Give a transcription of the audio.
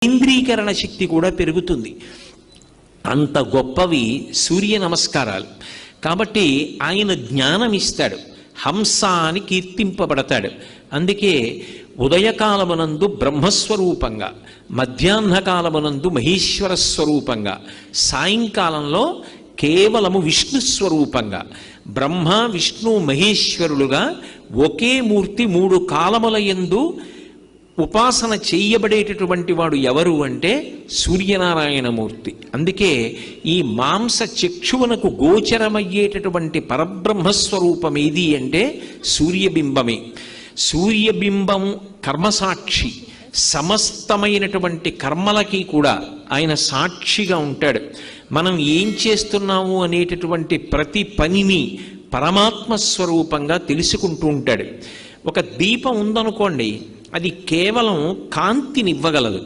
ఇంద్రీకరణ శక్తి కూడా పెరుగుతుంది. అంత గొప్పవి సూర్య నమస్కారాలు. కాబట్టి ఆయన జ్ఞానం ఇస్తాడు, హంస అని కీర్తింపబడతాడు. అందుకే ఉదయకాలమునందు బ్రహ్మస్వరూపంగా, మధ్యాహ్నకాలమునందు మహేశ్వర స్వరూపంగా, సాయంకాలంలో కేవలము విష్ణు స్వరూపంగా, బ్రహ్మ విష్ణు మహేశ్వరులుగా ఒకే మూర్తి 3 కాలముల యందు ఉపాసన చెయ్యబడేటటువంటి వాడు ఎవరు అంటే సూర్యనారాయణమూర్తి. అందుకే ఈ మాంస చక్షువునకు గోచరమయ్యేటటువంటి పరబ్రహ్మస్వరూపం ఏది అంటే సూర్యబింబమే. సూర్యబింబం కర్మసాక్షి, సమస్తమైనటువంటి కర్మలకి కూడా ఆయన సాక్షిగా ఉంటాడు. మనం ఏం చేస్తున్నాము అనేటటువంటి ప్రతి పనిని పరమాత్మ స్వరూపంగా తెలుసుకుంటూ ఉంటాడు. ఒక దీపం ఉందనుకోండి, అది కేవలం కాంతినివ్వగలదు,